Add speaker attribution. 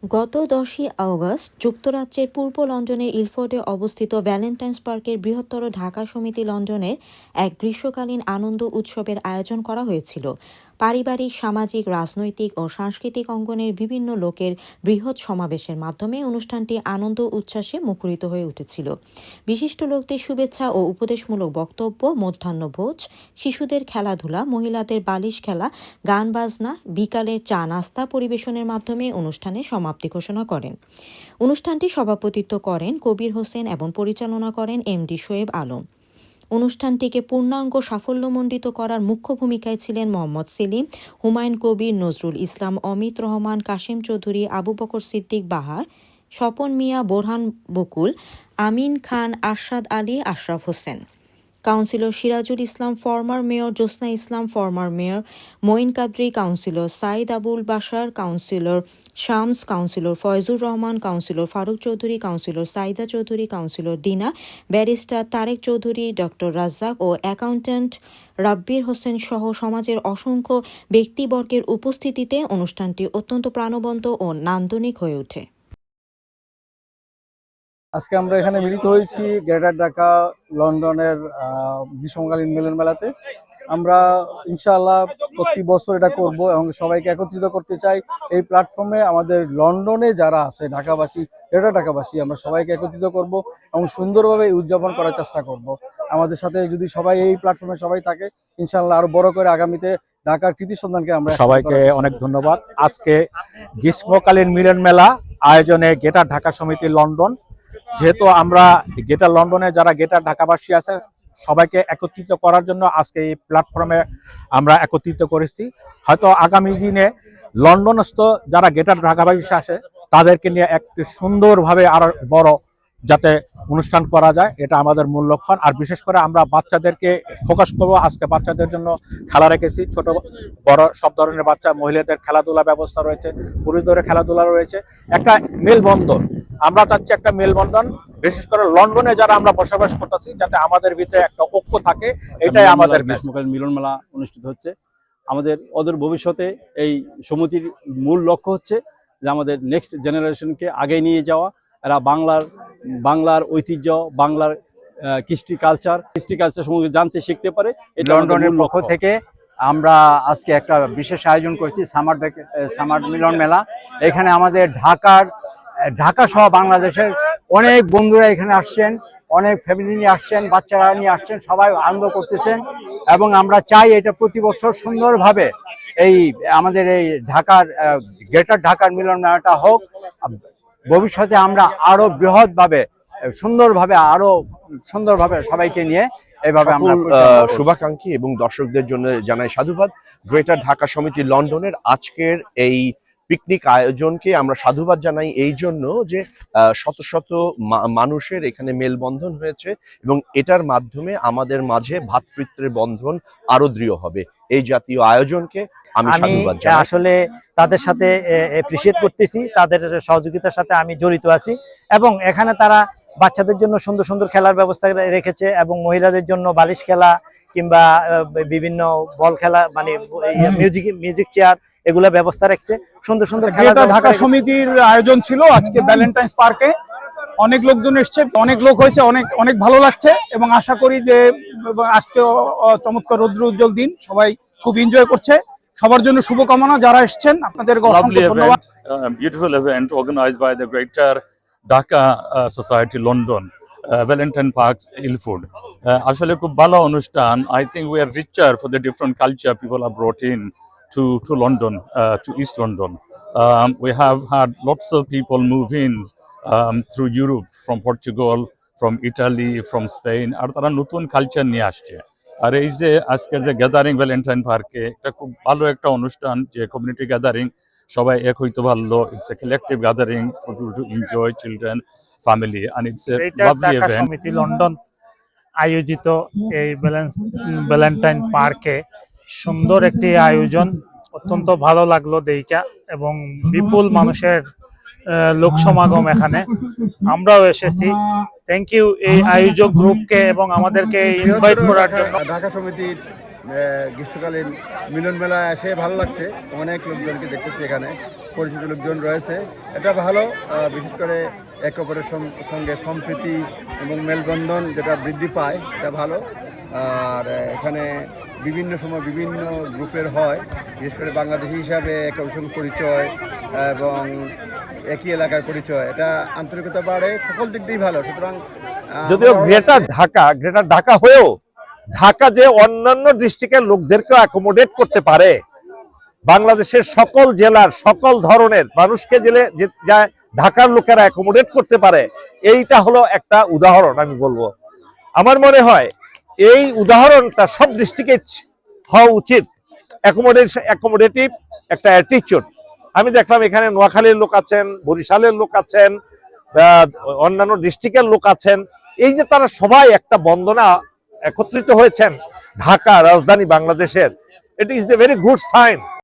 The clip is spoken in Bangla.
Speaker 1: গত 10ই আগস্ট যুক্তরাজ্যের পূর্ব লন্ডনের ইলফোর্ডে অবস্থিত ভ্যালেন্টাইন্স পার্কের বৃহত্তর ঢাকা সমিতি লন্ডনে এক গ্রীষ্মকালীন আনন্দ উৎসবের আয়োজন করা হয়েছিল। পারিবারিক, সামাজিক, রাজনৈতিক ও সাংস্কৃতিক অঙ্গনের বিভিন্ন লোকের বৃহৎ সমাবেশের মাধ্যমে অনুষ্ঠানটি আনন্দ উচ্ছ্বাসে মুখরিত হয়ে উঠেছিল। বিশিষ্ট লোকদের শুভেচ্ছা ও উপদেশমূলক বক্তব্য, মধ্যাহ্নভোজ, শিশুদের খেলাধুলা, মহিলাদের বালিশ খেলা, গান বাজনা, বিকালের চা নাস্তা পরিবেশনের মাধ্যমে অনুষ্ঠানের সমাপ্তি ঘোষণা করেন। অনুষ্ঠানটি সভাপতিত্ব করেন কবির হোসেন এবং পরিচালনা করেন এমডি শোয়েব আলম। অনুষ্ঠানটিকে পূর্ণাঙ্গ সাফল্যমণ্ডিত করার মুখ্য ভূমিকায় ছিলেন Mohammad Selim, Humayun Kabir, Nazrul Islam, Amit Rahman, Kashem Chowdhury, Abu Bakar Siddique Bahar, Swapan Mia, Borhan Bakul, Amin Khan, Arshad Ali, Ashraf Hossain. Councillor Sirajul Islam, former mayor Josna Islam, former mayor Moin Kadri, councillor Sayeed Abul Bashar, councillor Shams, councillor Foyzur Rahman, councillor Faruk Chowdhury, councillor Saida Chowdhury, councillor Dina, barrister Tarek Chowdhury, doctor Razzak ও অ্যাকাউন্ট্যান্ট রাব্বির হোসেন সহ সমাজের অসংখ্য ব্যক্তিবর্গের উপস্থিতিতে অনুষ্ঠানটি অত্যন্ত প্রাণবন্ত ও নান্দনিক হয়ে ওঠে।
Speaker 2: আজকে আমরা এখানে মিলিত হয়েছি গ্রেটার ঢাকা লন্ডনের গ্রীষ্মকালীন মিলন মেলাতে। আমরা ইনশাআল্লাহ প্রতি বছর এটা করব এবং সবাইকে একত্রিত করতে চাই এই প্ল্যাটফর্মে। আমাদের লন্ডনে যারা আছে ঢাকাবাসী, গ্রেটার ঢাকাবাসী, আমরা সবাইকে একত্রিত করব এবং সুন্দরভাবে উদযাপন করার চেষ্টা করব। আমাদের সাথে যদি সবাই এই প্ল্যাটফর্মে সবাই থাকে, ইনশাআল্লাহ আরো বড় করে আগামীতে ঢাকার কৃতি সন্ধানকে আমরা
Speaker 3: সবাইকে অনেক ধন্যবাদ। আজকে গ্রীষ্মকালীন মিলন মেলা আয়োজনে গ্রেটার ঢাকা সমিতি লন্ডন, যেহেতু আমরা গ্রেটার লন্ডনে যারা গ্রেটার ঢাকাবাসী আছে সবাইকে একত্রিত করার জন্য আজকে এই প্ল্যাটফর্মে আমরা একত্রিত করেছি। হয়তো আগামী দিনে লন্ডনস্থ যারা গ্রেটার ঢাকাবাসী আছে তাদেরকে নিয়ে একটি সুন্দরভাবে আরো বড় যাতে অনুষ্ঠান করা যায়, এটা আমাদের মূল লক্ষণ। আর বিশেষ করে আমরা বাচ্চাদেরকে ফোকাস করবো। আজকে বাচ্চাদের জন্য খেলা রেখেছি, ছোট বড় সব ধরনের বাচ্চা, মহিলাদের খেলাধুলা ব্যবস্থা রয়েছে, পুরুষদের খেলাধুলা রয়েছে, একটা মেলবন্ধন। আমরা চাচ্ছি একটা মেলবন্ধন, বিশেষ করে লন্ডনে যারা আমরা বসবাস করতেছি যাতে আমাদের ভিতরে একটা ঐক্য থাকে, এটাই আমাদের
Speaker 4: গ্রীষ্মকালীন মিলন মেলা অনুষ্ঠিত হচ্ছে। আমাদের অদূর ভবিষ্যতে এই সমিতির মূল লক্ষ্য হচ্ছে যে আমাদের নেক্সট জেনারেশনকে আগে নিয়ে যাওয়া। এরা বাংলার ঐতিহ্য, বাংলার কৃষ্টি কালচার সম্বন্ধে জানতে শিখতে পারে।
Speaker 5: লন্ডনের পক্ষ থেকে আমরা আজকে একটা বিশেষ আয়োজন করেছি সামার মিলন মেলা। এখানে আমাদের ঢাকা সহ বাংলাদেশের অনেক বন্ধুরা এখানে আসছেন, অনেক ফ্যামিলি নিয়ে আসছেন, বাচ্চারা নিয়ে আসছেন, সবাই আনন্দ করতেছেন। এবং আমরা চাই এটা প্রতি বছর সুন্দরভাবে এই আমাদের এই গ্রেটার ঢাকার মিলন মেলাটা হোক। ভবিষ্যতে আমরা আরো বৃহৎভাবে সুন্দরভাবে সবাইকে নিয়ে এইভাবে আমরা
Speaker 6: শুভাকাঙ্ক্ষী এবং দর্শকদের জন্য জানাই সাধুবাদ। গ্রেটার ঢাকা সমিতি লন্ডনের আজকের এই পিকনিক আয়োজনকে আমরা সাধুবাদ জানাই এই জন্য যে শত শত মানুষের এখানে মেলবন্ধন হয়েছে এবং এটার মাধ্যমে আমাদের মাঝে ভ্রাতৃত্বের বন্ধন আরো দৃঢ় হবে। এই জাতীয় আয়োজনকে আমি সাধুবাদ জানাই।
Speaker 7: আসলে তাদের সাথে অ্যাপ্রিশিয়েট করতেছি, তাদের সহযোগিতার সাথে আমি জড়িত আছি এবং এখানে তারা বাচ্চাদের জন্য সুন্দর সুন্দর খেলার ব্যবস্থা রেখেছে এবং মহিলাদের জন্য বালিশ খেলা কিংবা বিভিন্ন বল খেলা, মানে মিউজিক চেয়ার, এগুলা ব্যবস্থা রাখছে। সুন্দর সুন্দর খেলা।
Speaker 2: ঢাকা সমিতির আয়োজন ছিল আজকে ভ্যালেন্টাইন্স পার্কে। অনেক লোকজন এসছে, অনেক লোক হয়েছে, অনেক ভালো লাগছে এবং আশা করি যে আজকে চমৎকার রৌদ্র উজ্জ্বল দিন, সবাই খুব এনজয় করছে। সবার জন্য শুভকামনা যারা এসেছেন, আপনাদের অসংখ্য ধন্যবাদ।
Speaker 8: Beautiful event organized by the Greater Dhaka Society London, Valentine Parks, Ilford. আসলে খুব ভালো অনুষ্ঠান। I think we are richer for the different culture people are brought in to London, to East London. We have had lots of people move in through Europe, from Portugal, from Italy, from Spain. আর তারা নতুন কালচার নিয়ে আসছে। আর এই যে আজকের যে গ্যাদারিং ভ্যালেন্টাইন পার্কে, এটা খুব ভালো একটা অনুষ্ঠান, যে কমিউনিটি গ্যাদারিং, সবাই এক হইতে পারলো। It's a collective gathering for to enjoy children, family, and it's a lovely event.
Speaker 9: সমিতি লন্ডন আয়োজিত এই ভ্যালেন্টাইন পার্কে সুন্দর একটি আয়োজন, অত্যন্ত ভালো লাগলো দেইকা এবং বিপুল মানুষের লোক সমাগম এখানে। আমরাও এসেছি। থ্যাংক ইউ এই আয়োজক গ্রুপকে এবং আমাদেরকে ইনভাইট করার জন্য।
Speaker 2: ঢাকা সমিতির গ্রীষ্মকালীন মিলন মেলায় এসে ভালো লাগছে, অনেক লোকজনকে দেখতেছি এখানে।
Speaker 10: পরিচিত লোকজন রয়েছে। এটা ভালো, বিশেষ করে একে অপরের সঙ্গে সম্প্রীতি এবং মেলবন্ধন যেটা বৃদ্ধি পায়, এটা ভালো। আর এখানে বিভিন্ন সময় বিভিন্ন গ্রুপের হয়, বিশেষ করে বাংলাদেশি হিসাবে একে অপরের সঙ্গে পরিচয় এবং একই এলাকার পরিচয়, এটা আন্তরিকতা বাড়ে, সকল দিক দিয়েই ভালো। সুতরাং
Speaker 11: যদিও গ্রেটার ঢাকা হয়েও ঢাকা যে অন্যান্য ডিস্ট্রিক্টের লোকদেরকে অ্যাকোমোডেট করতে পারে, বাংলাদেশের সকল জেলার সকল ধরনের মানুষকে ঢাকার লোকেরা অ্যাকোমোডেট করতে পারে, এইটা হলো একটা উদাহরণ। আমি বলবো আমার মনে হয় এই উদাহরণটা সব ডিস্ট্রিক্টে হওয়া উচিত, অ্যাকোমোডেটিভ একটা অ্যাটিটিউড। আমি দেখলাম এখানে নোয়াখালীর লোক আছেন, বরিশালের লোক আছেন, অন্যান্য ডিস্ট্রিক্টের লোক আছেন, এই যে তারা সবাই একটা বন্দনা একত্রিত হয়েছেন ঢাকা রাজধানী বাংলাদেশের, it is a very good sign.